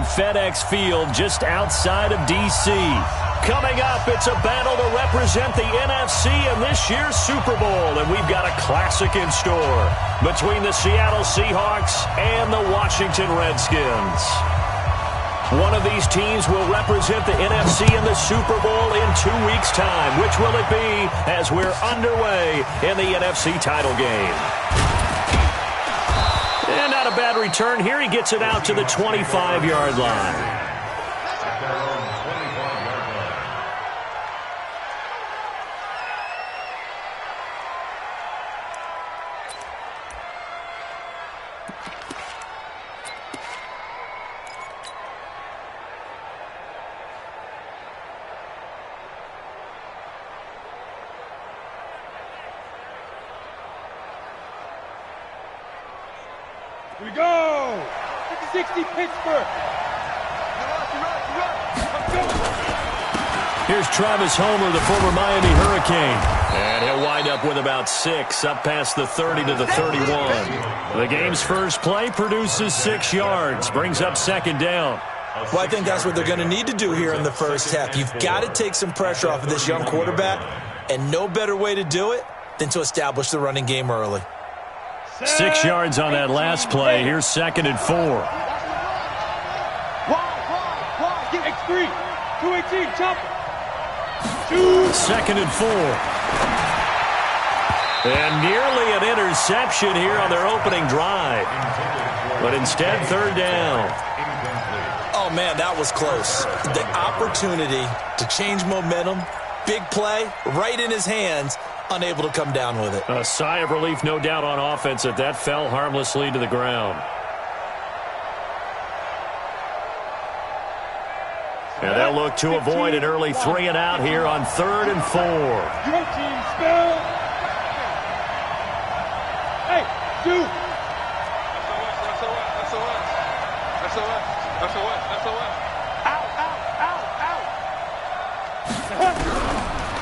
FedEx Field just outside of D.C. Coming up, it's a battle to represent the NFC in this year's Super Bowl, and we've got a classic in store between the Seattle Seahawks and the Washington Redskins. One of these teams will represent the NFC in the Super Bowl in 2 weeks' time. Which will it be as we're underway in the NFC title game? And not a bad return here. He gets it out to the 25-yard line. Here we go! 60 Pittsburgh! Here's Travis Homer, the former Miami Hurricane. And he'll wind up with about 6, up past the 30 to the 31. The game's first play produces 6 yards, brings up second down. Well, I think that's what they're going to need to do here in the first half. You've got to take some pressure off of this young quarterback, and no better way to do it than to establish the running game early. 6 yards on that last play. Here's second and 4. X3, 218, chop. Second and 4. And nearly an interception here on their opening drive. But instead, third down. Oh, man, that was close. The opportunity to change momentum, big play, right in his hands, unable to come down with it. A sigh of relief, no doubt, on offense that fell harmlessly to the ground. And they'll look to avoid an early 3 and out here on 3rd and 4. Your team spell. Hey, shoot.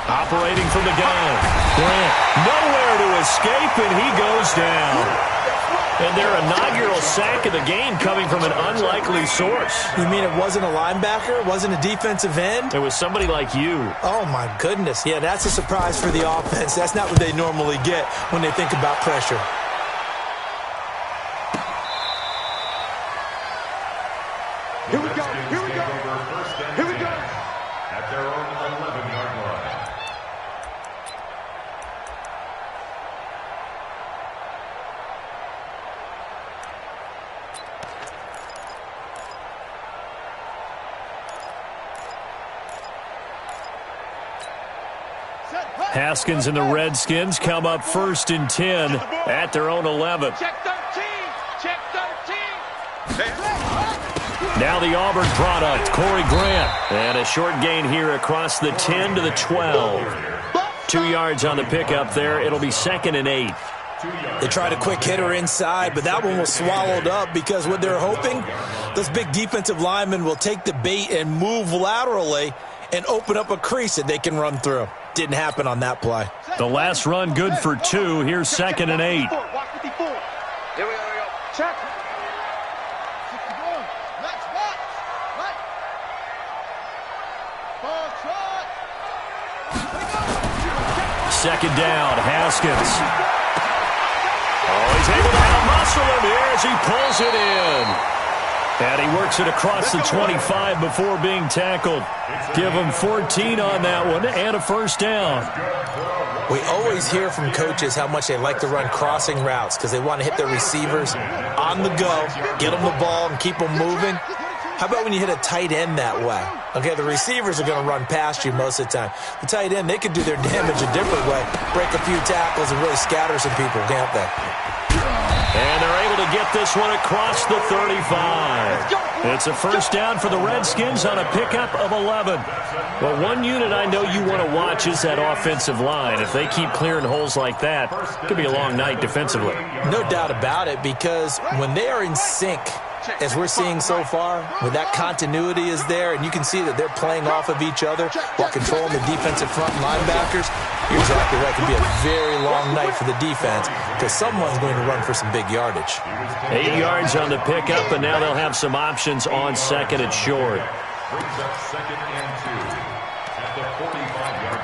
Operating from the gun. Grant nowhere to escape, and he goes down. And their inaugural sack of the game coming from an unlikely source. You mean it wasn't a linebacker? It wasn't a defensive end? It was somebody like you. Oh, my goodness. Yeah, that's a surprise for the offense. That's not what they normally get when they think about pressure. Here we go. Here we go. Here we go. At their own 11-yard line. Haskins and the Redskins come up 1st and 10 at their own 11. Check 13. Check 13. Now the Auburn product, Corey Grant. And a short gain here across the 10 to the 12. 2 yards on the pickup there. It'll be 2nd and 8. They tried a quick hitter inside, but that one was swallowed up because what they're hoping, those big defensive linemen will take the bait and move laterally and open up a crease that they can run through. Didn't happen on that play. The last run good for 2. Here's 2nd and 8. Here we go. Check. 61. Next box. Right. Ball shot. Second down, Haskins. Oh, he's able to out-muscle him here as he pulls it in. And he works it across the 25 before being tackled. Give him 14 on that one and a first down. We always hear from coaches how much they like to run crossing routes because they want to hit their receivers on the go, get them the ball, and keep them moving. How about when you hit a tight end that way? Okay, the receivers are going to run past you most of the time. The tight end, they could do their damage a different way, break a few tackles and really scatter some people, can't they? And they're able to get this one across the 35. It's a first down for the Redskins on a pickup of 11. Well, one unit I know you want to watch is that offensive line. If they keep clearing holes like that, it could be a long night defensively. No doubt about it, because when they are in sync as we're seeing so far, when that continuity is there and you can see that they're playing off of each other while controlling the defensive front linebackers, you're exactly right. It could be a very long night for the defense because someone's going to run for some big yardage. 8 yards on the pickup, and now they'll have some options on second and short. Brings up 2nd and 2 at the 45-yard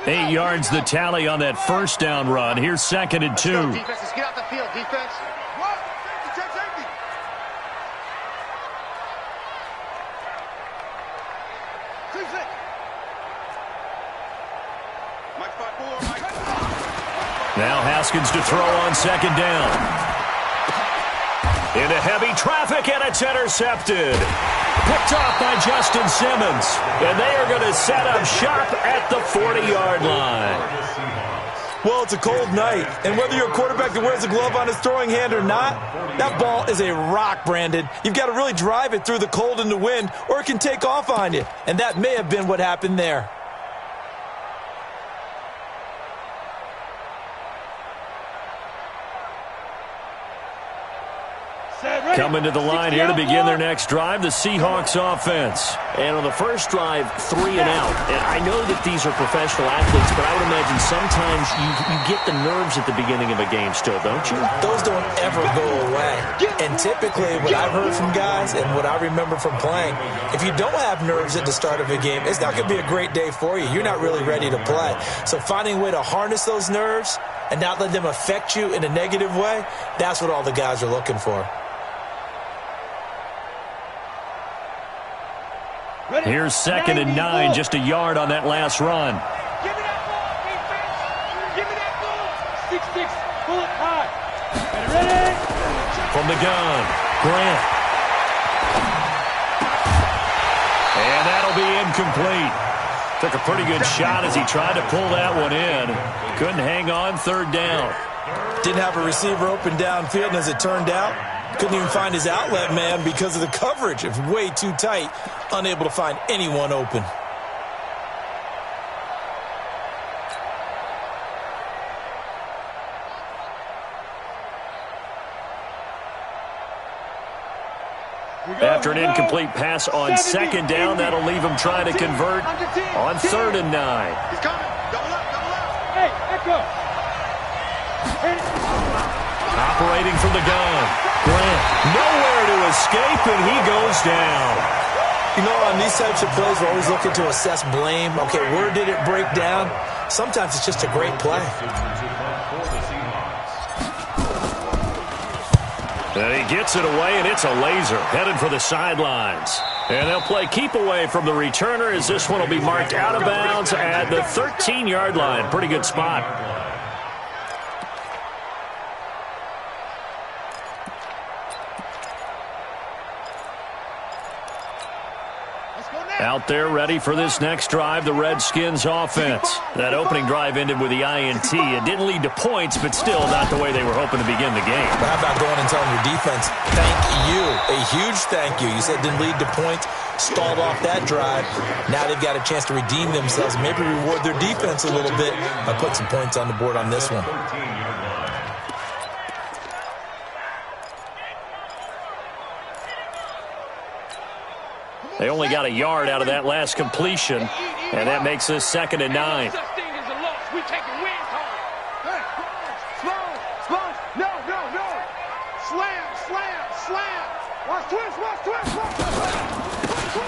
line. 8 yards the tally on that first down run. Here's 2nd and 2. Defense, let's get out the field, defense. Now Haskins to throw on 2nd down. Into heavy traffic, and it's intercepted. Picked off by Justin Simmons. And they are going to set up shop at the 40-yard line. Well, it's a cold night, and whether you're a quarterback that wears a glove on his throwing hand or not, that ball is a rock, Brandon. You've got to really drive it through the cold and the wind, or it can take off on you. And that may have been what happened there. Coming to the line here to begin their next drive, the Seahawks offense. And on the first drive, 3 and out. And I know that these are professional athletes, but I would imagine sometimes you get the nerves at the beginning of a game still, don't you? Those don't ever go away. And typically, what I've heard from guys and what I remember from playing, if you don't have nerves at the start of a game, it's not going to be a great day for you. You're not really ready to play. So finding a way to harness those nerves and not let them affect you in a negative way, that's what all the guys are looking for. Here's 2nd and 9, just a yard on that last run. Give me that ball, defense. Give me that ball. 6-6, pull it high. Ready? From the gun, Grant. And that'll be incomplete. Took a pretty good shot as he tried to pull that one in. Couldn't hang on 3rd down. Didn't have a receiver open downfield, and as it turned out, couldn't even find his outlet man because of the coverage. It was way too tight, unable to find anyone open. After an incomplete pass on 2nd down, that'll leave him trying to convert on 3rd and 9. He's coming. Double up, double up. Hey, echo. Operating from the gun, Grant nowhere to escape, and he goes down. You know, on these types of plays, we're always looking to assess blame. Okay, where did it break down? Sometimes it's just a great play. And he gets it away, and it's a laser headed for the sidelines. And they'll play keep away from the returner as this one will be marked out of bounds at the 13-yard line. Pretty good spot. Out there ready for this next drive, the Redskins offense. That opening drive ended with the INT. It didn't lead to points, but still not the way they were hoping to begin the game. But how about going and telling your defense, thank you, a huge thank you. You said it didn't lead to points, stalled off that drive. Now they've got a chance to redeem themselves, maybe reward their defense a little bit by putting some points on the board on this one. They only got a yard out of that last completion, and that makes this 2nd and 9.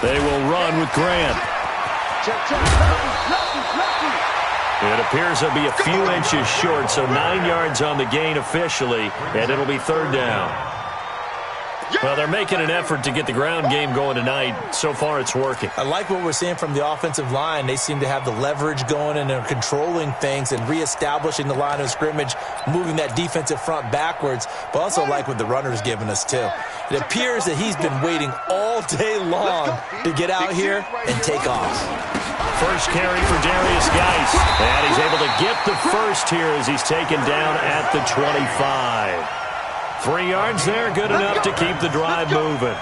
They will run with Grant. It appears they'll be a few inches short, so 9 yards on the gain officially, and it'll be 3rd down. Well, they're making an effort to get the ground game going tonight. So far, it's working. I like what we're seeing from the offensive line. They seem to have the leverage going, and they're controlling things and reestablishing the line of scrimmage, moving that defensive front backwards, but also like what the runner's giving us, too. It appears that he's been waiting all day long to get out here and take off. First carry for Darius Geis, and he's able to get the first here as he's taken down at the 25. 3 yards there, good enough to keep the drive moving.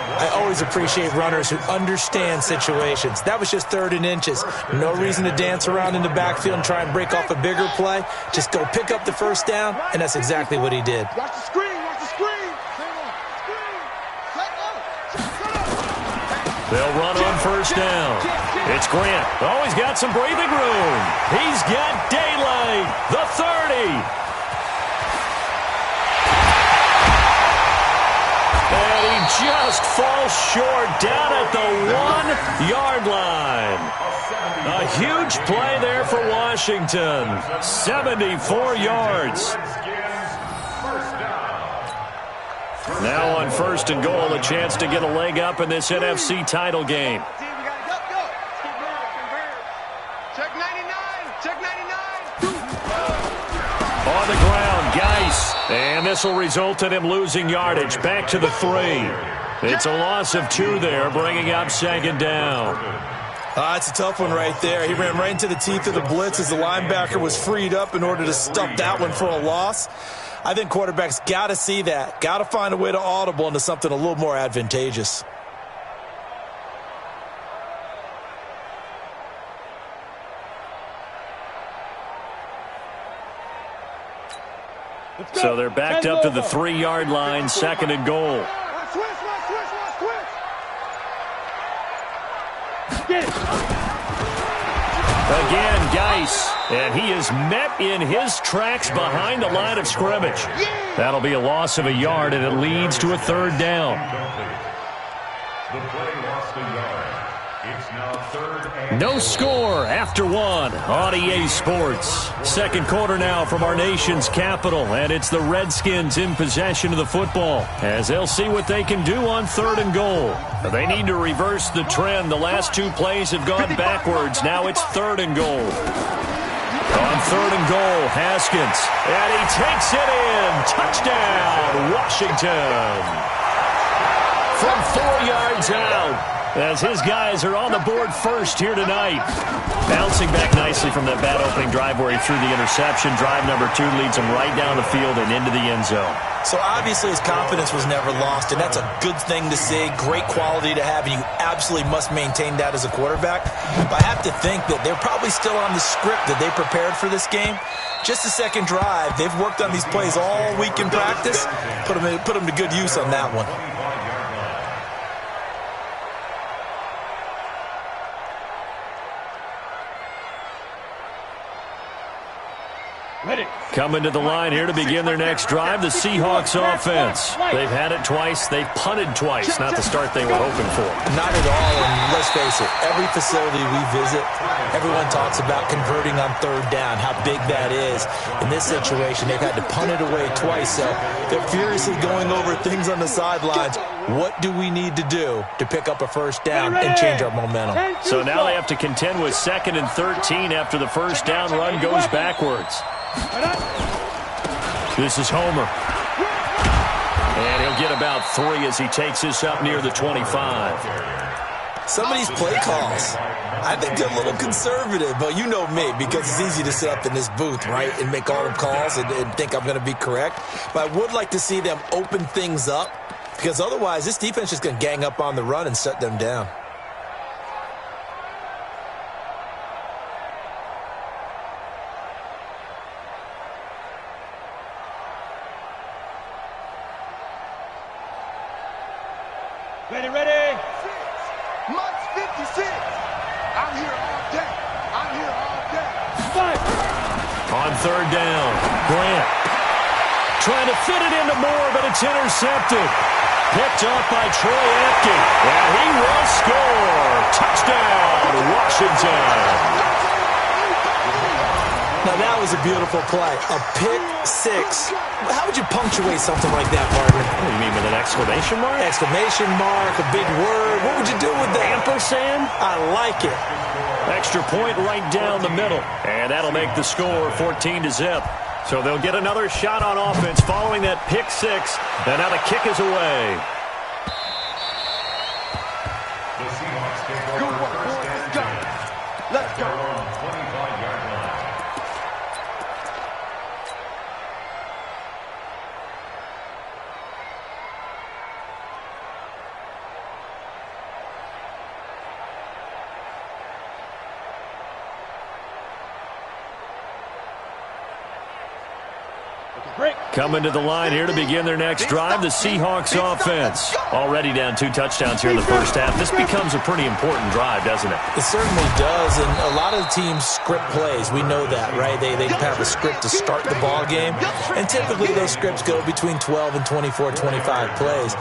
I always appreciate runners who understand situations. That was just 3rd and inches. No reason to dance around in the backfield and try and break off a bigger play. Just go pick up the first down, and that's exactly what he did. Watch the screen, watch the screen. They'll run on first down. It's Grant. Oh, he's got some breathing room. He's got daylight. The 30. And he just falls short down at the 1-yard line. A huge play there for Washington. 74 yards. Now on first and goal, a chance to get a leg up in this NFC title game. Check 99. Check 99. On the ground, Geis. And this will result in him losing yardage. Back to the 3. It's a loss of 2 there, bringing up 2nd down. It's a tough one right there. He ran right into the teeth of the blitz as the linebacker was freed up in order to stuff that one for a loss. I think quarterbacks got to see that. Got to find a way to audible into something a little more advantageous. So they're backed up to the 3-yard line, 2nd and goal. Again, Geis, and he is met in his tracks behind the line of scrimmage. That'll be a loss of a yard, and it leads to a 3rd down. The play lost a yard. It's now 3rd and No score after 1 on EA Sports. 2nd quarter now from our nation's capital, and it's the Redskins in possession of the football as they'll see what they can do on 3rd and goal. They need to reverse the trend. The last 2 plays have gone backwards. Now it's 3rd and goal. On 3rd and goal, Haskins, and he takes it in. Touchdown, Washington. From 4 yards out, as his guys are on the board first here tonight. Bouncing back nicely from that bad opening drive where he threw the interception. Drive number 2 leads him right down the field and into the end zone. So obviously his confidence was never lost, and that's a good thing to see. Great quality to have, and you absolutely must maintain that as a quarterback. But I have to think that they're probably still on the script that they prepared for this game. Just the 2nd drive. They've worked on these plays all week in practice. Put them to good use on that one. Coming to the line here to begin their next drive, the Seahawks offense. They've had it twice. They've punted twice. Not the start they were hoping for. Not at all, and let's face it, every facility we visit, everyone talks about converting on 3rd down, how big that is. In this situation, they've had to punt it away twice, so they're furiously going over things on the sidelines. What do we need to do to pick up a 1st down and change our momentum? So now they have to contend with 2nd and 13 after the 1st down run goes backwards. This is Homer. And he'll get about 3 as he takes this up near the 25. Some of these play calls, I think they're a little conservative, but you know me, because it's easy to sit up in this booth, right, and make all the calls and think I'm going to be correct. But I would like to see them open things up, because otherwise this defense is going to gang up on the run and shut them down. Ready. Much 56. I'm here all day. I'm here all day. Fight. On 3rd down, Grant trying to fit it into Moore, but it's intercepted. Picked up by Troy Apke, and he will score. Touchdown, Washington. Now that was a beautiful play. A pick 6. How would you punctuate something like that, partner? What do you mean, with an exclamation mark? Exclamation mark, a big word. What would you do with that? Ampersand? I like it. Extra point right down the middle. And that'll make the score 14-0. So they'll get another shot on offense following that pick 6. And now the kick is away. the Seahawks take over first and 10. Let's go. They're on 25-yard line. Coming to the line here to begin their next drive, the Seahawks offense. Already down 2 touchdowns here in the first half. This becomes a pretty important drive, doesn't it? It certainly does, and a lot of the teams script plays. We know that, right? They have a script to start the ball game, and typically those scripts go between 12 and 24, 25 plays.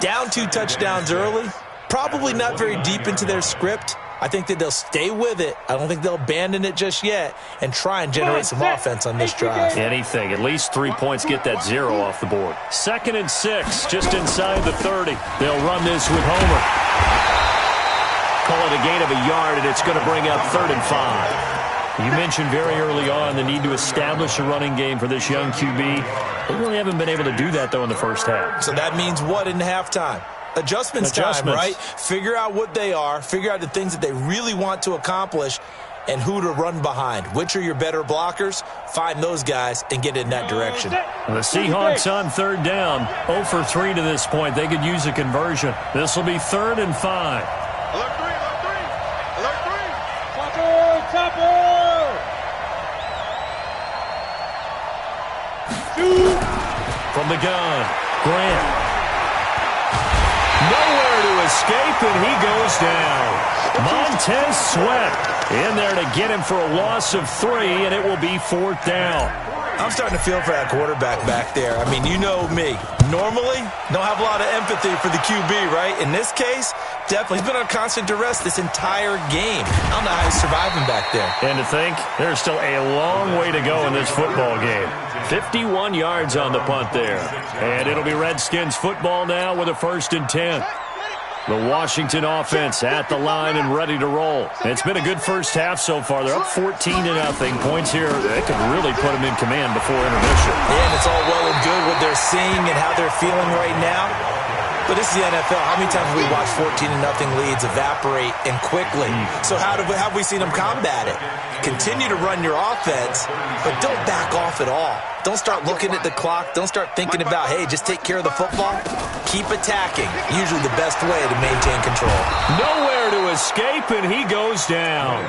Down 2 touchdowns early, probably not very deep into their script. I think that they'll stay with it. I don't think they'll abandon it just yet and try and generate some offense on this drive. Anything. At least 3 points, get that 0 off the board. 2nd and 6, just inside the 30. They'll run this with Homer. Call it a gain of 1 yard, and it's going to bring up 3rd and 5. You mentioned very early on the need to establish a running game for this young QB. They really haven't been able to do that, though, in the first half. So that means what in halftime? Adjustments time, right? Figure out what they are, figure out the things that they really want to accomplish, and who to run behind. Which are your better blockers? Find those guys and get in that direction. The Seahawks on 3rd down, 0 for 3 to this point. They could use a conversion. This will be 3rd and 5. Alert 3, alert 3, alert 3. From the gun, Grant. Nowhere to escape, and he goes down. Montez Sweat in there to get him for a loss of 3, and it will be 4th down. I'm starting to feel for that quarterback back there. I mean, you know me. Normally, don't have a lot of empathy for the QB, right? In this case, definitely. He's been on constant duress this entire game. I don't know how he's surviving back there. And to think, there's still a long way to go in this football game. 51 yards on the punt there. And it'll be Redskins football now with a 1st and 10. The Washington offense at the line and ready to roll. It's been a good first half so far. They're up 14-0. Points here, they could really put them in command before intermission. Yeah, and it's all well and good what they're seeing and how they're feeling right now. But this is the NFL. How many times have we watched 14-0 leads evaporate and quickly? So how have we seen them combat it? Continue to run your offense, but don't back off at all. Don't start looking at the clock. Don't start thinking about, hey, just take care of the football. Keep attacking. Usually the best way to maintain control. Nowhere to escape, and he goes down.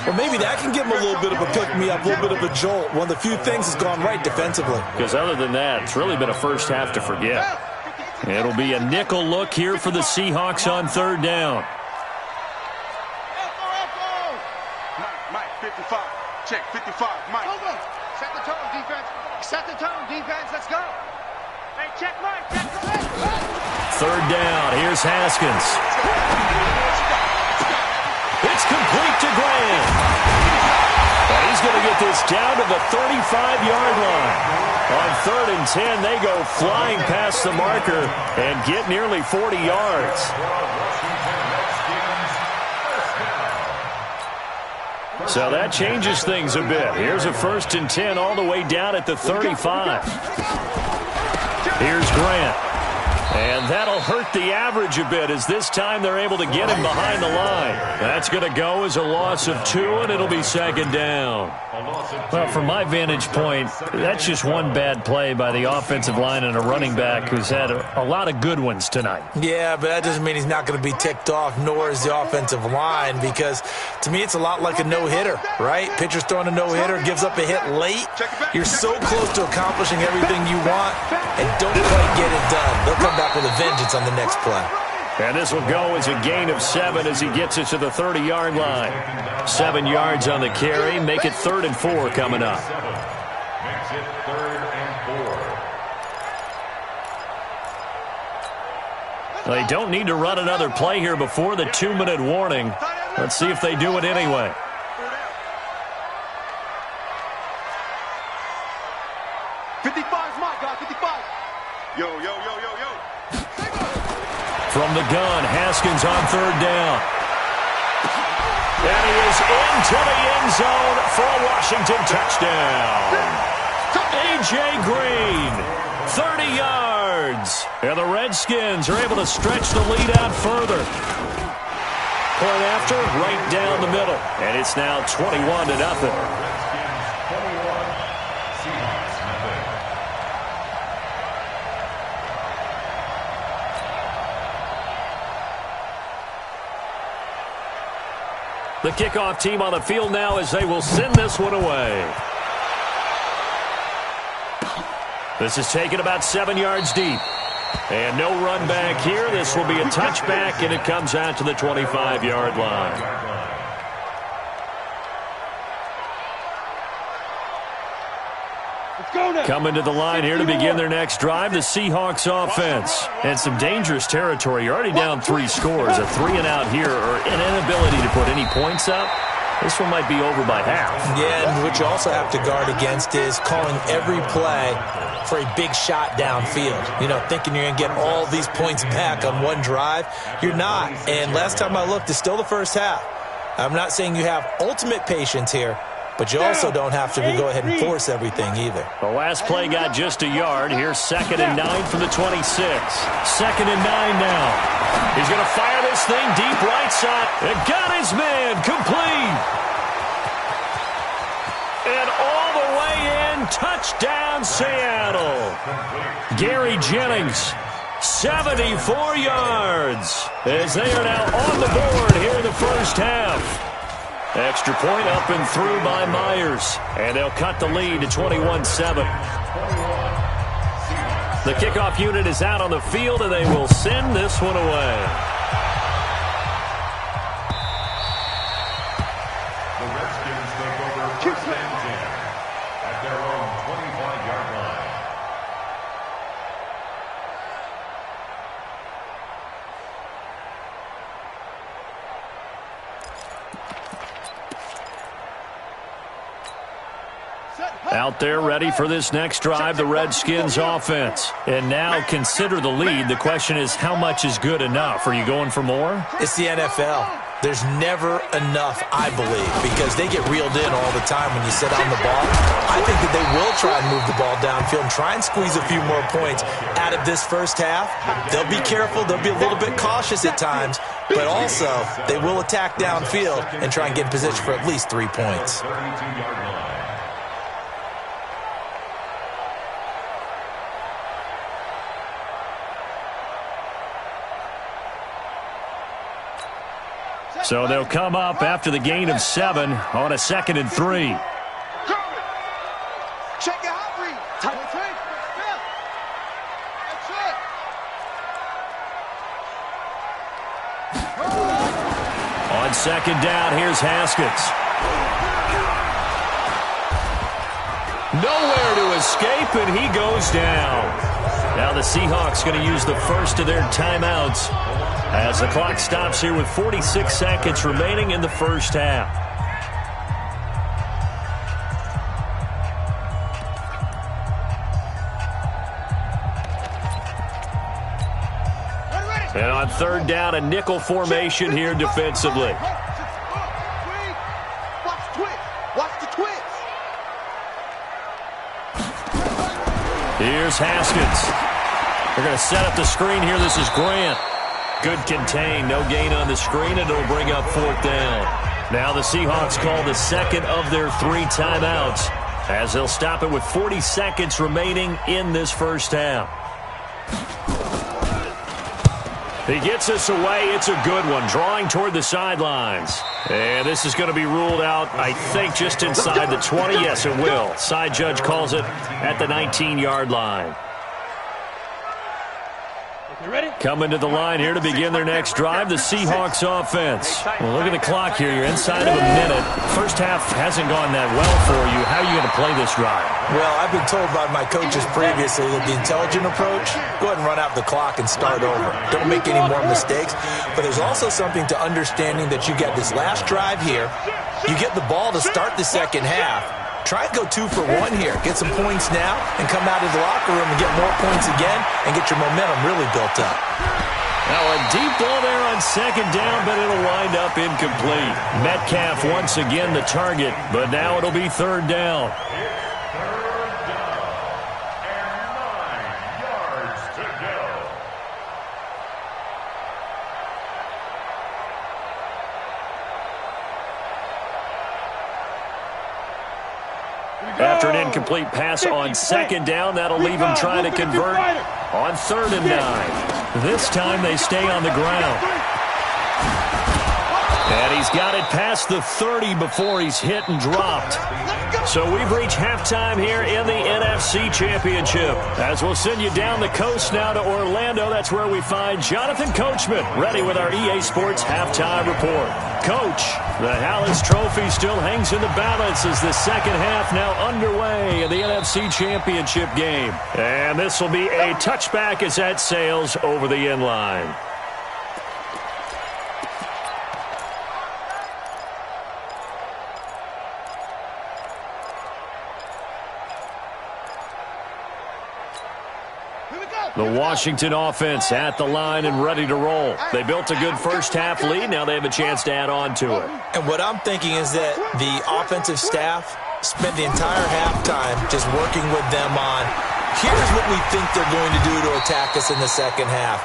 Well, maybe that can give him a little bit of a pick-me-up, a little bit of a jolt. One of the few things has gone right defensively. Because other than that, it's really been a first half to forget. It'll be a nickel look here for the Seahawks on 3rd down. Mike, 55. Check, 55. Mike. Set the tone, defense. Set the tone, defense. Let's go. Hey, check Mike. Check Mike. 3rd down. Here's Haskins. It's complete to Grant. And he's going to get this down to the 35-yard line. On 3rd and 10, they go flying past the marker and get nearly 40 yards. So that changes things a bit. Here's a 1st and 10 all the way down at the 35. Here's Grant. And that'll hurt the average a bit as this time they're able to get him behind the line. That's going to go as a loss of 2, and it'll be 2nd down. Well, from my vantage point, that's just one bad play by the offensive line and a running back who's had a lot of good ones tonight. Yeah, but that doesn't mean he's not going to be ticked off, nor is the offensive line, because to me it's a lot like a no-hitter, right? Pitcher's throwing a no-hitter, gives up a hit late. You're so close to accomplishing everything you want and don't quite get it done. They'll come back with a vengeance on the next play. And this will go as a gain of 7 as he gets it to the 30-yard line. 7 yards on the carry. Make it 3rd and 4 coming up. Makes it 3rd and 4. They don't need to run another play here before the 2-minute warning. Let's see if they do it anyway. From the gun, Haskins on 3rd down. And he is into the end zone for a Washington touchdown. A.J. Green, 30 yards. And the Redskins are able to stretch the lead out further. Point after, right down the middle. And it's now 21-0. The kickoff team on the field now as they will send this one away. This is taken about 7 yards deep. And no run back here. This will be a touchback, and it comes out to the 25-yard line. Coming to the line here to begin their next drive, the Seahawks offense. And some dangerous territory. You're already down 3 scores. A 3-and-out here, or an inability to put any points up. This one might be over by half. Yeah, and what you also have to guard against is calling every play for a big shot downfield. You know, thinking you're going to get all these points back on one drive. You're not. And last time I looked, it's still the first half. I'm not saying you have ultimate patience here, but you also don't have to go ahead and force everything either. The last play got just a yard. Here's 2nd and 9 from the 26. 2nd and 9 now. He's going to fire this thing deep right side. And got his man complete. And all the way in, touchdown Seattle. Gary Jennings, 74 yards. As they are now on the board here in the first half. Extra point up and through by Myers. And they'll cut the lead to 21-7. The kickoff unit is out on the field, and they will send this one away. The Redskins take over 1st and 10 at their own 25-yard line. Out there ready for this next drive, the Redskins offense. And now consider the lead. The question is, how much is good enough? Are you going for more? It's the NFL. There's never enough, I believe, because they get reeled in all the time when you sit on the ball. I think that they will try and move the ball downfield and try and squeeze a few more points out of this first half. They'll be careful. They'll be a little bit cautious at times, but also they will attack downfield and try and get in position for at least 3 points. 32-yard line. So they'll come up after the gain of 7 on a 2nd and 3. Check it out, Reed. On 2nd down, here's Haskins. Nowhere to escape, and he goes down. Now the Seahawks going to use the first of their timeouts as the clock stops here with 46 seconds remaining in the first half. And on 3rd down, a nickel formation here defensively. Watch the twist. Here's Haskins. They're going to set up the screen here. This is Grant. Good contain, no gain on the screen, and it'll bring up 4th down. Now the Seahawks call the 2nd of their 3 timeouts as they'll stop it with 40 seconds remaining in this first half. He gets us away. It's a good one, drawing toward the sidelines. And this is going to be ruled out, I think, just inside the 20. Yes, it will. Side judge calls it at the 19-yard line. Coming to the line here to begin their next drive, the Seahawks offense. Well, look at the clock here. You're inside of a minute. First half hasn't gone that well for you. How are you going to play this drive? Well, I've been told by my coaches previously that the intelligent approach, go ahead and run out the clock and start over. Don't make any more mistakes. But there's also something to understanding that you get this last drive here. You get the ball to start the second half. Try and go 2 for 1 here. Get some points now and come out of the locker room and get more points again and get your momentum really built up. Now a deep ball there on 2nd down, but it'll wind up incomplete. Metcalf once again the target, but now it'll be 3rd down. After an incomplete pass on 2nd down, that'll leave him trying to convert on 3rd and 9. This time they stay on the ground. And he's got it past the 30 before he's hit and dropped. So we've reached halftime here in the NFC Championship. As we'll send you down the coast now to Orlando, that's where we find Jonathan Coachman, ready with our EA Sports halftime report. Coach, the Hallis Trophy still hangs in the balance as the second half now underway in the NFC Championship game. And this will be a touchback as that sails over the end line. The Washington offense at the line and ready to roll. They built a good first-half lead. Now they have a chance to add on to it. And what I'm thinking is that the offensive staff spent the entire halftime just working with them on, here's what we think they're going to do to attack us in the second half.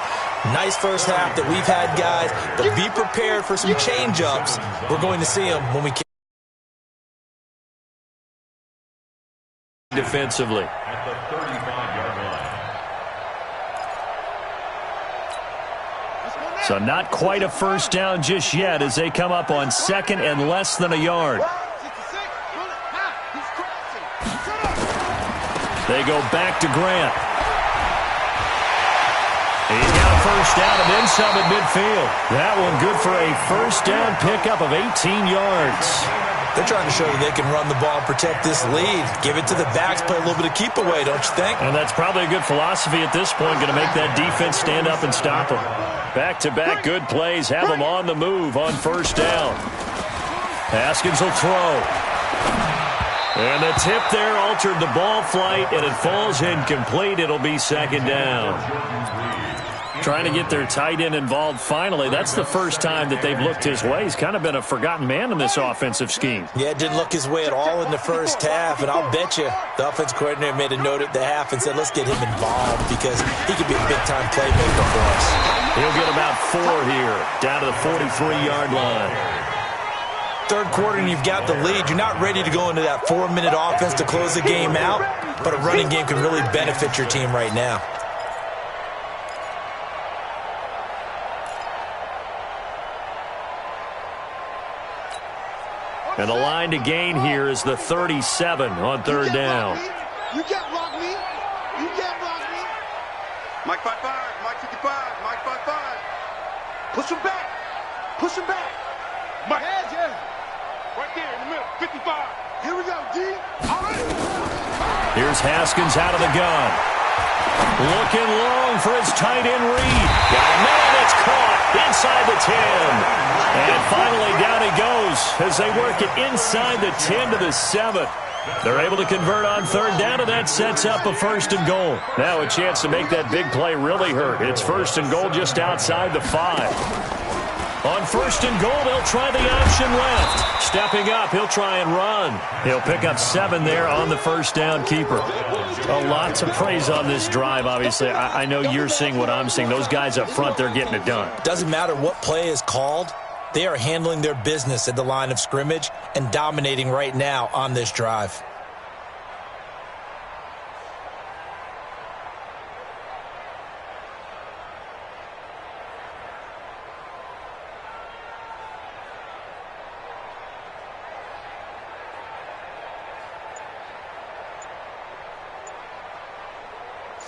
Nice first half that we've had, guys, but be prepared for some change-ups. We're going to see them when we can. Defensively. At the 35-yard line. So not quite a first down just yet as they come up on second and less than a yard. They go back to Grant. He's got a first down and then some at midfield. That one good for a first down pickup of 18 yards. They're trying to show that they can run the ball and protect this lead. Give it to the backs, play a little bit of keep away, don't you think? And that's probably a good philosophy at this point, going to make that defense stand up and stop them. Back-to-back good plays, have them on the move on first down. Haskins will throw. And the tip there altered the ball flight, and it falls incomplete. It'll be second down. Trying to get their tight end involved finally. That's the first time that they've looked his way. He's kind of been a forgotten man in this offensive scheme. Yeah, it didn't look his way at all in the first half, and I'll bet you the offense coordinator made a note at the half and said, let's get him involved because he could be a big-time playmaker for us. He'll get about 4 here, down to the 43-yard line. Third quarter and you've got the lead. You're not ready to go into that 4-minute offense to close the game out, but a running game can really benefit your team right now. And the line to gain here is the 37 on third down. You can't block me. You can't block me. Mike 5-5, Mike 55, Mike 5-5. Push him back. Push him back. Mike. Yeah. Right there in the middle, 55. Here we go, D. All right. Here's Haskins out of the gun. Looking long for his tight end read. Got a man that's caught inside the 10. And finally down he goes as they work it inside the 10 to the 7. They're able to convert on third down, and that sets up a first and goal. Now a chance to make that big play really hurt. It's first and goal just outside the 5. On first and goal, they'll try the option left. Stepping up, he'll try and run. He'll pick up 7 there on the first down keeper. A lot to praise on this drive, obviously. I know you're seeing what I'm seeing. Those guys up front, they're getting it done. Doesn't matter what play is called. They are handling their business at the line of scrimmage and dominating right now on this drive.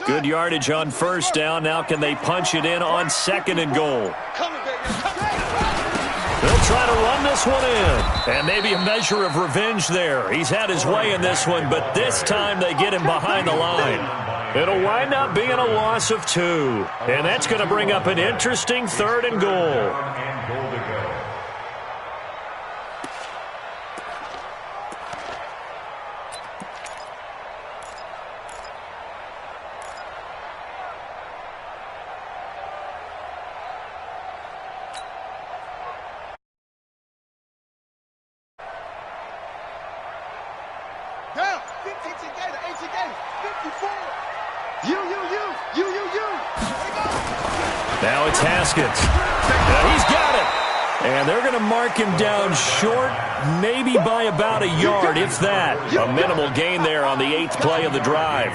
Good yardage on first down. Now can they punch it in on second and goal? They'll try to run this one in. And maybe a measure of revenge there. He's had his way in this one, but this time they get him behind the line. It'll wind up being a loss of 2. And that's going to bring up an interesting third and goal. Now it's Haskins. Now he's got it. And they're going to mark him down short, maybe by about a yard, if that. A minimal gain there on the 8th play of the drive.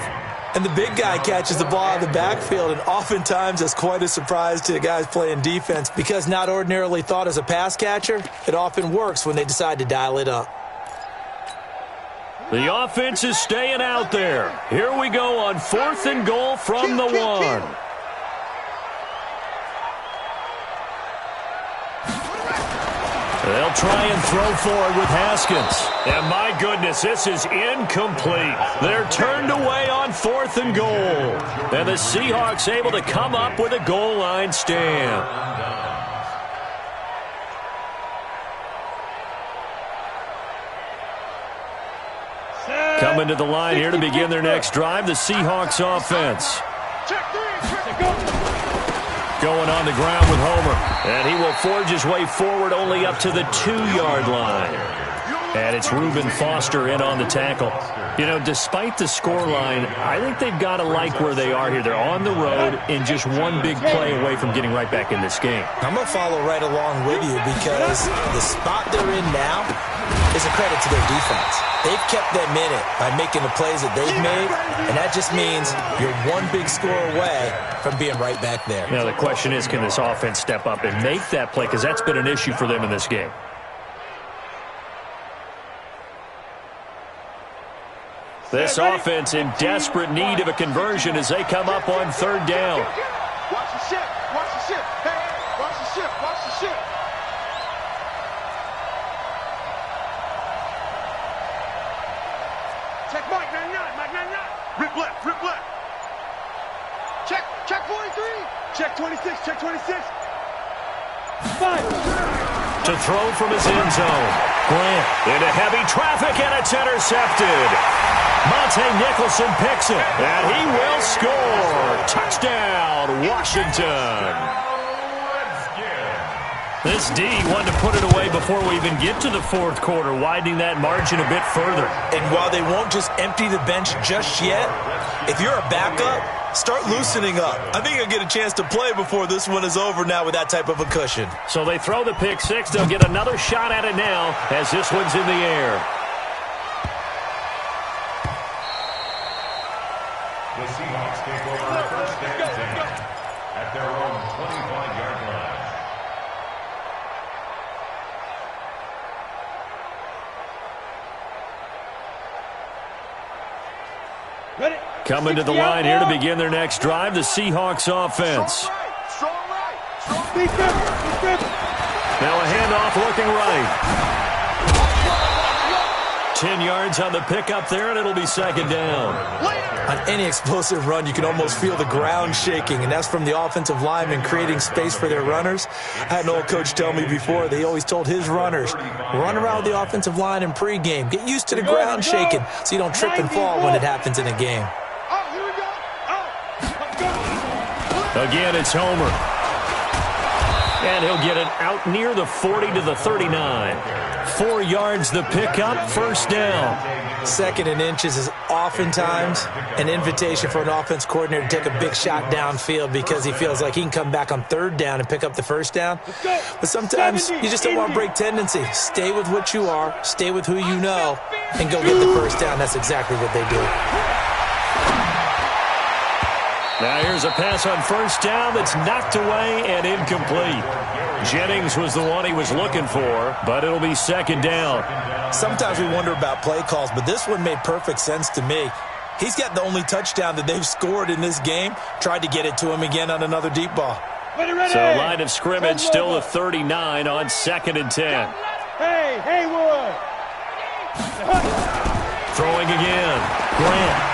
And the big guy catches the ball out of the backfield, and oftentimes that's quite a surprise to the guys playing defense because not ordinarily thought as a pass catcher, it often works when they decide to dial it up. The offense is staying out there. Here we go on 4th and goal from the 1. They'll try and throw forward with Haskins. And my goodness, this is incomplete. They're turned away on 4th and goal. And the Seahawks able to come up with a goal line stand. Coming to the line here to begin their next drive, the Seahawks offense. Going on the ground with Homer. And he will forge his way forward only up to the 2-yard line. And it's Reuben Foster in on the tackle. You know, despite the scoreline, I think they've got to like where they are here. They're on the road and just one big play away from getting right back in this game. I'm going to follow right along with you because the spot they're in now is a credit to their defense. They've kept them in it by making the plays that they've made, and that just means you're one big score away from being right back there. Now, the question is, can this offense step up and make that play? Because that's been an issue for them in this game. This offense in desperate need of a conversion as they come up on 3rd down. Watch the ship. Watch the ship. Hey, watch the ship. Watch the ship. Check Mike 99. Mike 99. Rip left. Rip left. Check 43. Check 26. Check 26. 5. To throw from his end zone. Grant into heavy traffic, and it's intercepted. Monte Nicholson picks it, and he will score. Touchdown, Washington. This D wanted to put it away before we even get to the 4th quarter, widening that margin a bit further. And while they won't just empty the bench just yet, if you're a backup, start loosening up. I think you'll get a chance to play before this one is over now with that type of a cushion. So they throw the pick 6. They'll get another shot at it now as this one's in the air. The Seahawks take over 1st and 10 at their own 25-yard line. Ready? Coming to the line here to begin their next drive, the Seahawks offense. Strong right. Now a handoff looking right. 10 yards on the pickup there, and it'll be 2nd down. On any explosive run, you can almost feel the ground shaking, and that's from the offensive linemen creating space for their runners. I had an old coach tell me before, they always told his runners, run around the offensive line in pregame. Get used to the ground shaking so you don't trip and fall when it happens in a game. Oh, here we go. Oh. Again, it's Homer. And he'll get it out near the 40 to the 39. 4 yards the pickup, 1st down. 2nd and inches is oftentimes an invitation for an offense coordinator to take a big shot downfield because he feels like he can come back on 3rd down and pick up the 1st down. But sometimes you just don't want to break tendency. Stay with what you are, stay with who you know, and go get the 1st down. That's exactly what they do. Now here's a pass on 1st down that's knocked away and incomplete. Jennings was the one he was looking for, but it'll be 2nd down. Sometimes we wonder about play calls, but this one made perfect sense to me. He's got the only touchdown that they've scored in this game. Tried to get it to him again on another deep ball. Ready, ready. So line of scrimmage still the 39 on 2nd and 10. Hey, Haywood. Throwing again. Grant.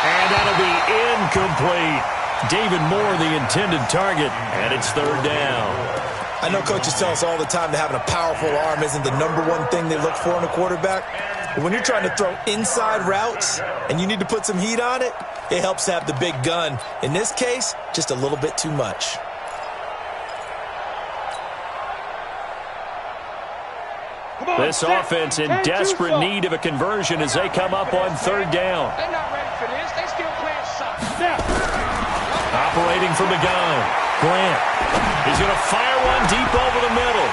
And that'll be incomplete. David Moore, the intended target, and it's 3rd down. I know coaches tell us all the time that having a powerful arm isn't the #1 thing they look for in a quarterback. But when you're trying to throw inside routes and you need to put some heat on it, it helps to have the big gun. In this case, just a little bit too much. This offense in desperate need of a conversion as they come up on 3rd down. They're not ready for this. They still playing soccer. Operating from the gun. Grant. He's going to fire one deep over the middle.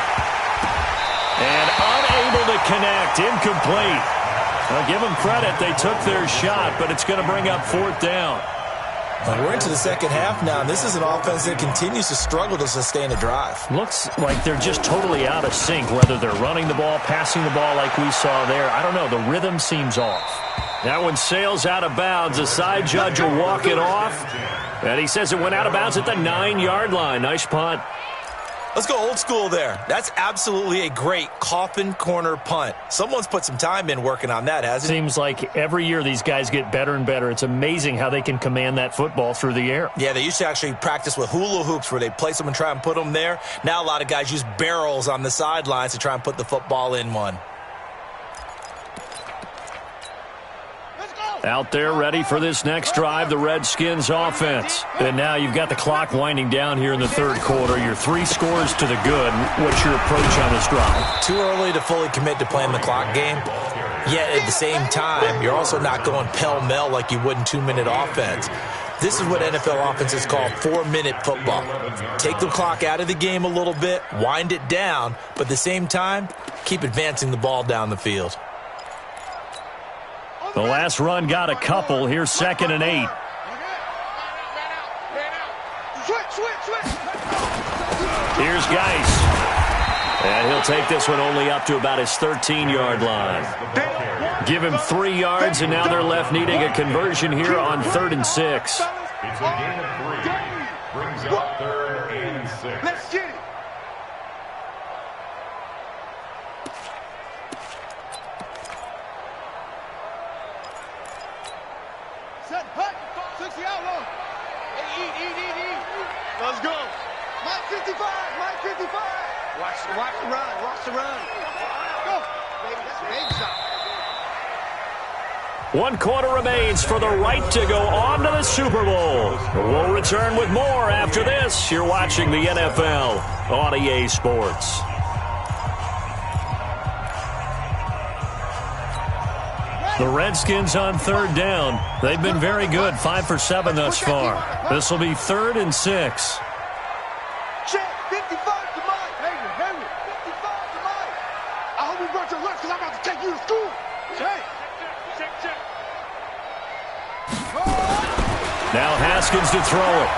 And unable to connect. Incomplete. I'll give them credit. They took their shot, but it's going to bring up 4th down. Well, we're into the second half now, and this is an offense that continues to struggle to sustain a drive. Looks like they're just totally out of sync, whether they're running the ball, passing the ball like we saw there. I don't know. The rhythm seems off. That one sails out of bounds. The side judge will walk it off. And he says it went out of bounds at the 9-yard line. Nice punt. Let's go old school there. That's absolutely a great coffin corner punt. Someone's put some time in working on that, hasn't it? Seems like every year these guys get better and better. It's amazing how they can command that football through the air. Yeah, they used to actually practice with hula hoops where they place them and try and put them there. Now a lot of guys use barrels on the sidelines to try and put the football in one. Out there ready for this next drive, the Redskins offense. And now you've got the clock winding down here in the third quarter. You're 3 scores to the good. What's your approach on this drive? Too early to fully commit to playing the clock game. Yet at the same time, you're also not going pell-mell like you would in 2-minute offense. This is what NFL offenses call 4-minute football. Take the clock out of the game a little bit, wind it down, but at the same time, keep advancing the ball down the field. The last run got a couple. Here's 2nd and 8. Here's Geis. And he'll take this one only up to about his 13-yard line. Give him 3 yards, and now they're left needing a conversion here on 3rd and 6. It's a gain of 3. Brings up 3rd and 6. Let's get it. Set, hut, 60 outlaw. Eat. Let's go. Mike 55, Mike 55. Watch the run. Go. Baby, that's a baby shot. 1 quarter remains for the right to go on to the Super Bowl. We'll return with more after this. You're watching the NFL on EA Sports. The Redskins on 3rd down. They've been very good, 5 for 7 thus far. This will be 3rd and 6. Check, 55 to Mike. Henry, 55 to Mike. I hope you brought your lunch because I'm about to take you to school. Check. Now Haskins to throw it.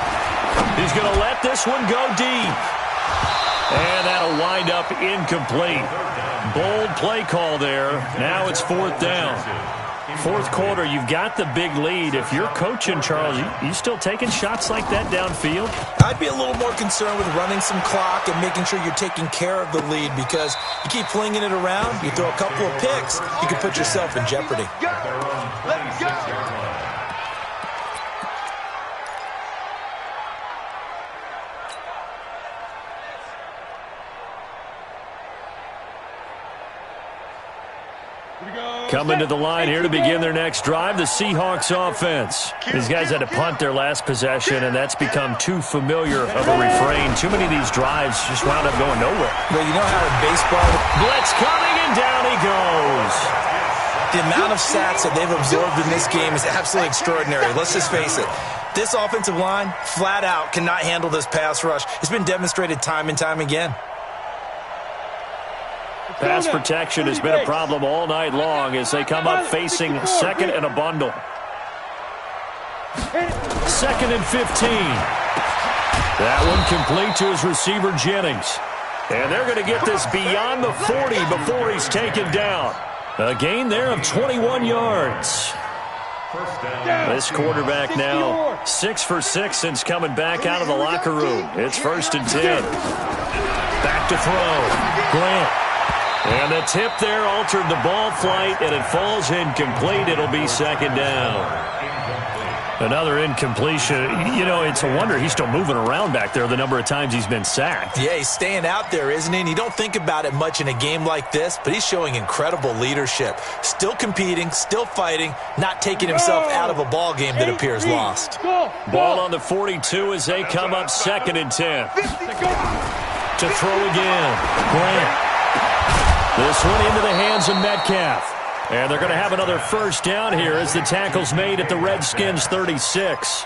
He's going to let this one go deep. And that'll wind up incomplete. Bold play call there. Now it's 4th down. 4th quarter, you've got the big lead. If you're coaching, Charles, you still taking shots like that downfield? I'd be a little more concerned with running some clock and making sure you're taking care of the lead, because you keep flinging it around, you throw a couple of picks, you can put yourself in jeopardy. Let's go. Coming to the line here to begin their next drive, the Seahawks offense. These guys had to punt their last possession, and that's become too familiar of a refrain. Too many of these drives just wound up going nowhere. Well, you know how in baseball, Blitz coming, and down he goes. the amount of sacks that they've absorbed in this game is absolutely extraordinary. Let's just face it. This offensive line, flat out, cannot handle this pass rush. It's been demonstrated time and time again. Pass protection has been a problem all night long as they come up facing 2nd and a bundle. 2nd and 15. That one complete to his receiver, Jennings. And they're going to get this beyond the 40 before he's taken down. A gain there of 21 yards. This quarterback now 6 for 6 since coming back out of the locker room. It's 1st and 10. Back to throw. Grant. And the tip there altered the ball flight, and it falls incomplete. It'll be 2nd down. Another incompletion. You know, it's a wonder he's still moving around back there the number of times he's been sacked. Yeah, he's staying out there, isn't he? And you don't think about it much in a game like this, but he's showing incredible leadership. Still competing, still fighting, not taking himself out of a ball game that appears lost. Ball on the 42 as they come up 2nd and 10. To throw again. Grant. This one into the hands of Metcalf. And they're going to have another 1st down here as the tackle's made at the Redskins 36.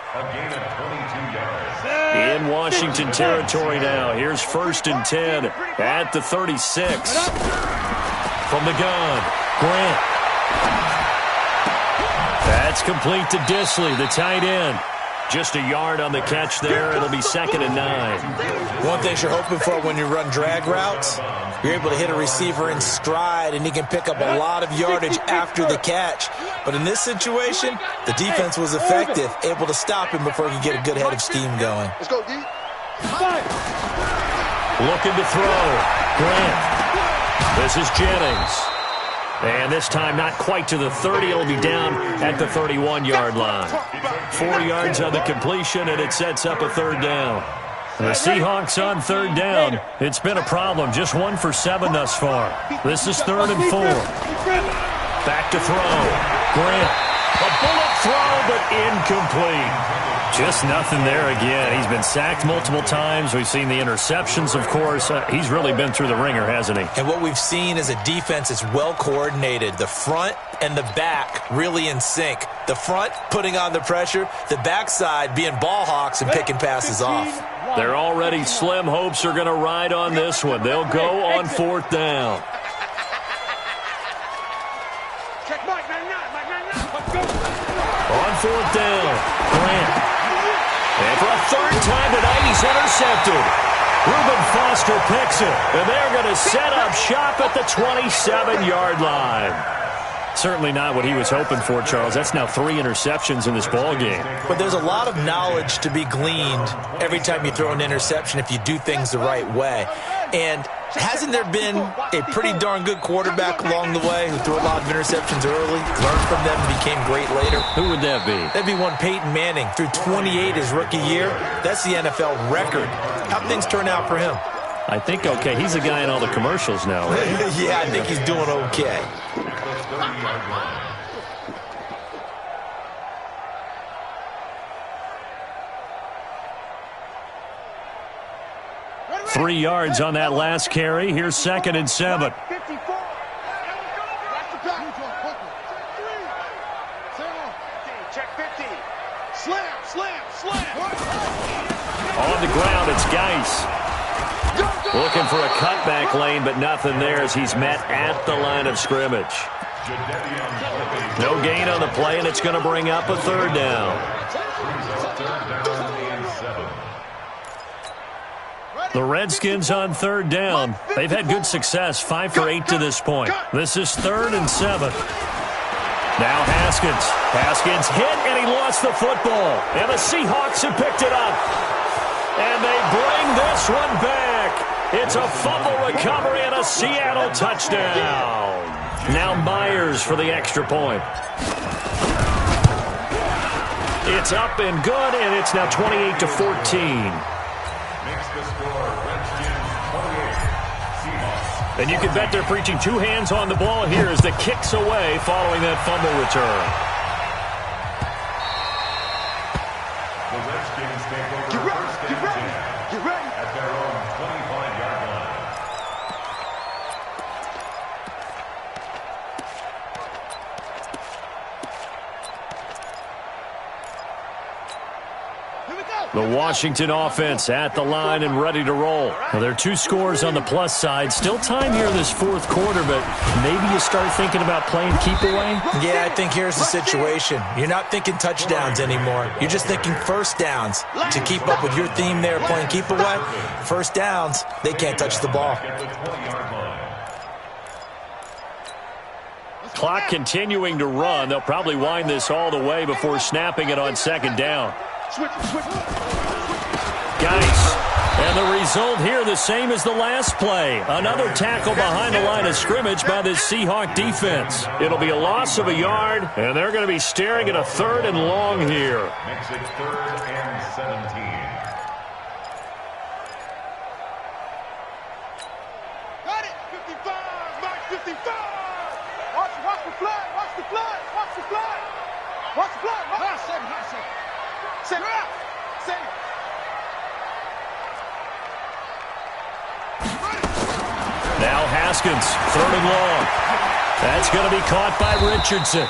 In Washington territory now. Here's 1st and 10 at the 36. From the gun, Grant. That's complete to Disley, the tight end. Just a yard on the catch there. It'll be 2nd and 9. One thing you're hoping for when you run drag routes, you're able to hit a receiver in stride, and he can pick up a lot of yardage after the catch. But in this situation, the defense was effective, able to stop him before he could get a good head of steam going. Let's go, D. Looking to throw. Grant. This is Jennings. And this time not quite to the 30. It'll be down at the 31-yard line. 4 yards on the completion, and it sets up a 3rd down. The Seahawks on 3rd down. It's been a problem. Just 1 for 7 thus far. This is 3rd and 4. Back to throw. Grant. A bullet throw, but incomplete. Just nothing there again. He's been sacked multiple times. We've seen the interceptions, of course. He's really been through the ringer, hasn't he? And what we've seen is a defense that's well coordinated. The front and the back really in sync. The front putting on the pressure, the backside being ball hawks and picking passes off. Their already slim hopes are going to ride on this one. They'll go on 4th down. On 4th down, Grant. And for a 3rd time tonight, he's intercepted. Reuben Foster picks it, and they're going to set up shop at the 27-yard line. Certainly not what he was hoping for, Charles. That's now 3 interceptions in this ball game. But there's a lot of knowledge to be gleaned every time you throw an interception if you do things the right way. And hasn't there been a pretty darn good quarterback along the way who threw a lot of interceptions early, learned from them, and became great later? Who would that be? That'd be one Peyton Manning. Threw 28 his rookie year. That's the NFL record. How'd things turn out for him? I think okay. He's a guy in all the commercials now, right? Yeah, I think he's doing okay. Three yards on that last carry. Here's 2nd and 7. On the ground, it's Geis. Looking for a cutback lane, but nothing there as he's met at the line of scrimmage. No gain on the play, and it's going to bring up a 3rd down. The Redskins on 3rd down. They've had good success, 5 for 8 to this point. This is 3rd and 7. Now Haskins. Haskins hit, and he lost the football. And the Seahawks have picked it up. And they bring this one back. It's a fumble recovery and a Seattle touchdown. Now Myers for the extra point. It's up and good, and it's now 28-14. And you can bet they're preaching 2 hands on the ball here as the kick's away following that fumble return. The Redskins take over first and 10 at their own 25-yard line. The Washington offense at the line and ready to roll. Well, there are 2 scores on the plus side. Still time here in this 4th quarter, but maybe you start thinking about playing keep away? Yeah, I think here's the situation. You're not thinking touchdowns anymore. You're just thinking first downs. To keep up with your theme there playing keep away, first downs, they can't touch the ball. Clock continuing to run. They'll probably wind this all the way before snapping it on 2nd down. Geis. And the result here the same as the last play. Another tackle behind the line of scrimmage by this Seahawk defense. It'll be a loss of a yard, and they're going to be staring at a 3rd and long here. Makes it 3rd and 17. Got it! 55! Mark 55! Watch the flag! Watch the flag! Watch the flag! Watch the flag! High second! Set it up! Set it! Now Haskins, 3rd and long. That's going to be caught by Richardson.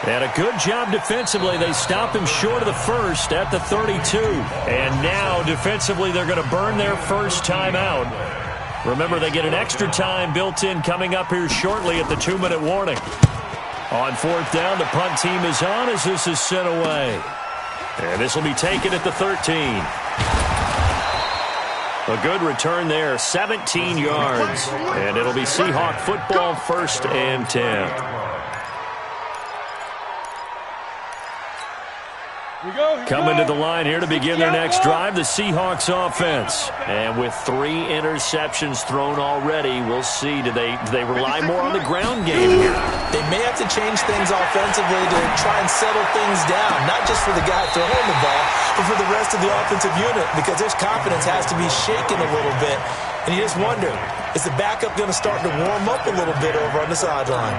And a good job defensively. They stop him short of the 1st at the 32. And now defensively they're going to burn their first timeout. Remember, they get an extra time built in coming up here shortly at the 2-minute warning. On 4th down, the punt team is on as this is sent away. And this will be taken at the 13. A good return there, 17 yards. And it'll be Seahawk football, 1st and 10. Coming to the line here to begin their next drive, the Seahawks offense. And with 3 interceptions thrown already, we'll see. Do they rely more on the ground game here? They may have to change things offensively to try and settle things down, not just for the guy throwing the ball, but for the rest of the offensive unit, because their confidence has to be shaken a little bit. And you just wonder, is the backup going to start to warm up a little bit over on the sideline?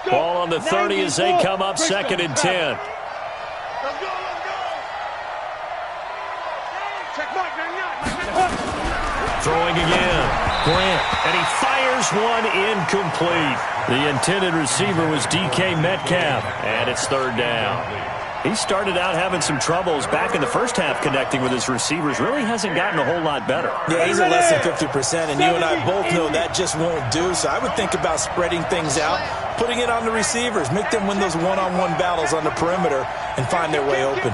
Ball on the 30 as they come up, 2nd and 10. Let's go, let's go. Check mark, Throwing again. Grant, and he fires one incomplete. The intended receiver was DK Metcalf, and it's 3rd down. He started out having some troubles back in the first half connecting with his receivers. Really hasn't gotten a whole lot better. Yeah, he's at less than 50%, and you and I both know that just won't do. So I would think about spreading things out, putting it on the receivers, make them win those one-on-one battles on the perimeter and find their way open.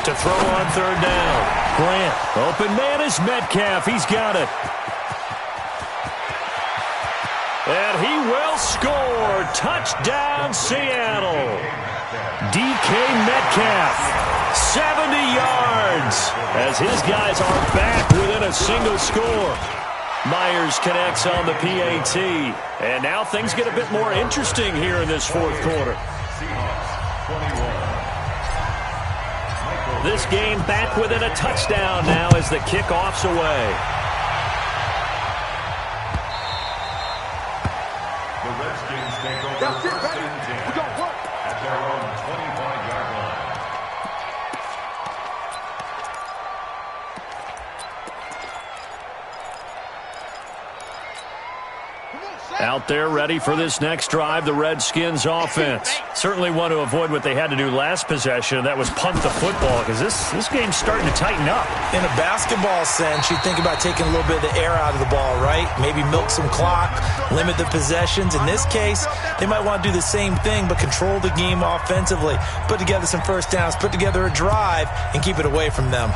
To throw on 3rd down. Grant, open man is Metcalf. He's got it. And he will score. Touchdown, Seattle. DK Metcalf, 70 yards, as his guys are back within a single score. Myers connects on the PAT. And now things get a bit more interesting here in this 4th quarter. This game back within a touchdown now as the kickoff's away. The Redskins take over 1st and 10 at their own 25-yard line. Out there ready for this next drive, the Redskins offense. Certainly want to avoid what they had to do last possession, and that was punt the football, because this game's starting to tighten up. In a basketball sense, you think about taking a little bit of the air out of the ball, right? Maybe milk some clock, limit the possessions. In this case, they might want to do the same thing, but control the game offensively. Put together some first downs, put together a drive, and keep it away from them.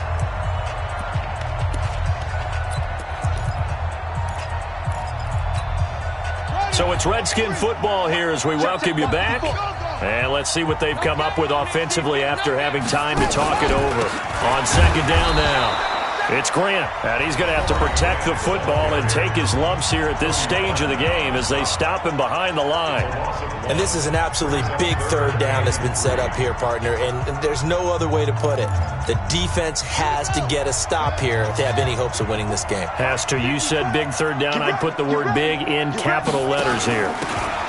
So it's Redskin football here as we welcome you back. And let's see what they've come up with offensively after having time to talk it over. On 2nd down now, it's Grant. And he's going to have to protect the football and take his lumps here at this stage of the game as they stop him behind the line. And this is an absolutely big 3rd down that's been set up here, partner. And there's no other way to put it. The defense has to get a stop here if they have any hopes of winning this game. Has to. You said big 3rd down. I'd put the word big in capital letters here.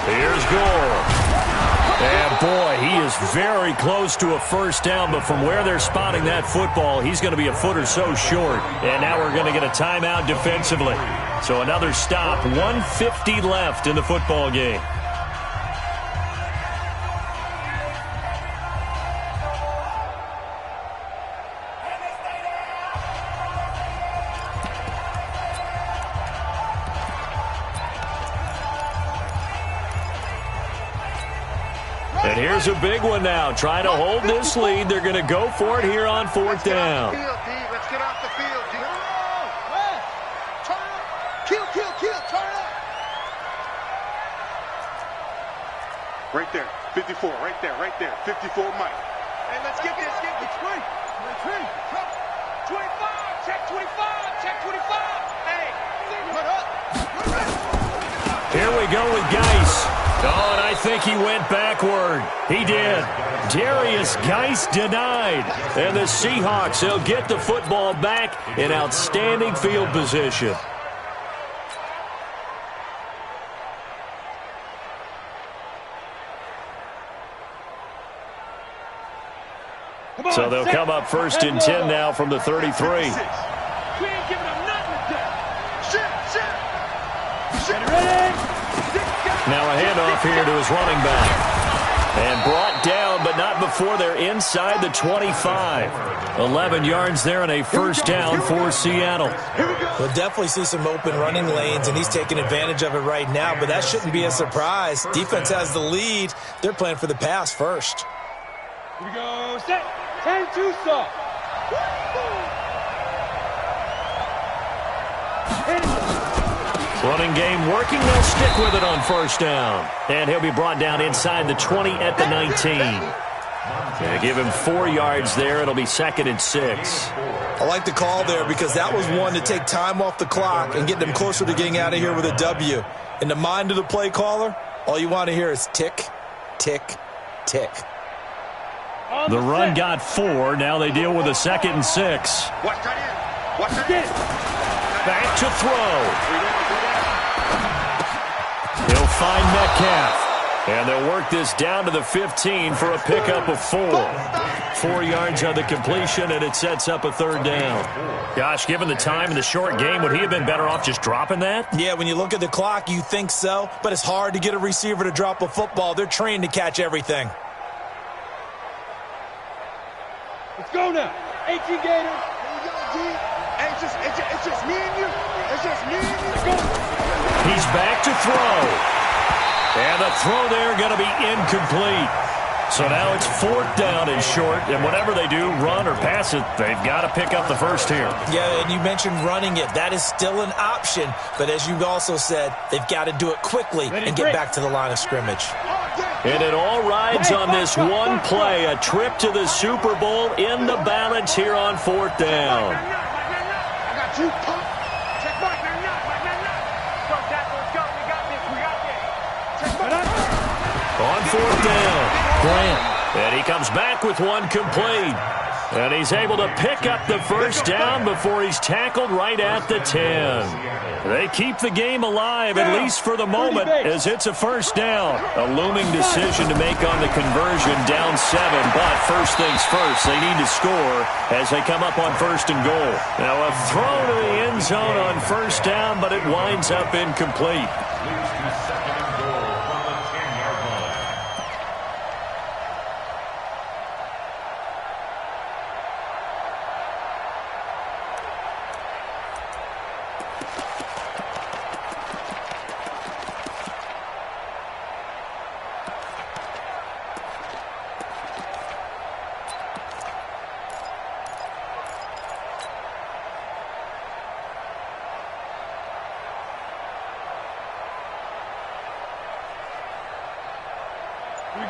Here's Gore. And boy, he is very close to a first down, but from where they're spotting that football, he's going to be a foot or so short. And now we're going to get a timeout defensively. So another stop, 1:50 left in the football game. And here's a big one now. Trying to hold this lead. They're going to go for it here on 4th down. Let's get off the field, D. Turn up. Kill. Turn up. Right there. 54. Right there. 54, Mike. Hey, let's get this. It's free. 25. Check 25. Check 25. Hey. Put up. Here we go with Geis. Oh, and I think he went backward. He did. Darius Geis denied. And the Seahawks, they'll get the football back in outstanding field position. So they'll come up 1st and 10 now from the 33. We ain't giving them nothing to do. Shit. Now a handoff here to his running back. And brought down, but not before they're inside the 25. 11 yards there and a first down for Seattle. We'll definitely see some open running lanes, and he's taking advantage of it right now, but that shouldn't be a surprise. Defense has the lead. They're playing for the pass first. Here we go. Set. 10-2 stop. Running game working. They'll stick with it on first down. And he'll be brought down inside the 20 at the 19. Yeah, give him 4 yards there. It'll be 2nd and 6. I like the call there because that was one to take time off the clock and get them closer to getting out of here with a W. In the mind of the play caller, all you want to hear is tick, tick, tick. The run got 4. Now they deal with a 2nd and 6. Watch that in. Watch that in. Back to throw. He'll find Metcalf. And they'll work this down to the 15 for a pickup of 4. 4 yards on the completion, and it sets up a 3rd down. Gosh, given the time in the short game, would he have been better off just dropping that? Yeah, when you look at the clock, you think so, but it's hard to get a receiver to drop a football. They're trained to catch everything. Let's go now. 18 Gators. Here we go, G. It's just me and you. It's just me and you. Let's go. He's back to throw. And the throw there going to be incomplete. So now it's 4th down and short, and whatever they do, run or pass it, they've got to pick up the first here. Yeah, and you mentioned running it. That is still an option, but as you also said, they've got to do it quickly and get back to the line of scrimmage. And it all rides on this one play, a trip to the Super Bowl in the balance here on 4th down. I got you, punk. Check mark. Go, tackle. Let's go. We got this. Check mark. On 4th down, Grant. And he comes back with one complete. And he's able to pick up the first down before he's tackled right at the 10. They keep the game alive, at least for the moment, as it's a first down. A looming decision to make on the conversion, down 7. But first things first, they need to score as they come up on 1st and goal. Now a throw to the end zone on first down, but it winds up incomplete.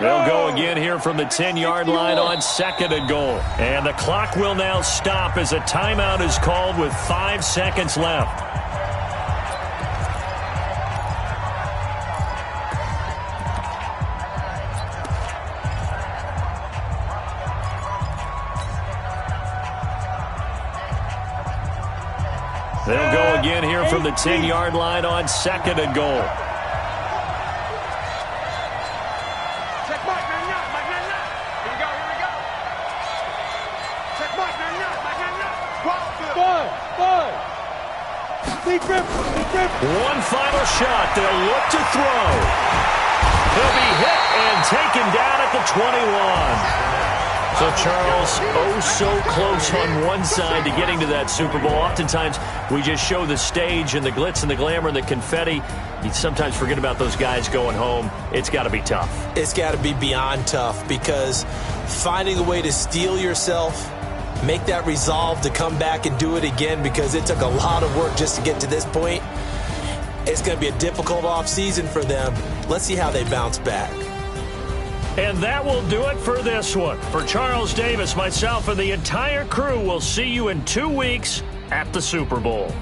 They'll go again here from the 10-yard line on 2nd and goal. And the clock will now stop as a timeout is called with 5 seconds left. They'll go again here from the 10-yard line on 2nd and goal. One final shot. They'll look to throw. He'll be hit and taken down at the 21. So, Charles, oh so close on one side to getting to that Super Bowl. Oftentimes, we just show the stage and the glitz and the glamour and the confetti. You sometimes forget about those guys going home. It's got to be tough. It's got to be beyond tough because finding a way to steel yourself, make that resolve to come back and do it again because it took a lot of work just to get to this point. It's going to be a difficult offseason for them. Let's see how they bounce back. And that will do it for this one. For Charles Davis, myself, and the entire crew, we'll see you in 2 weeks at the Super Bowl.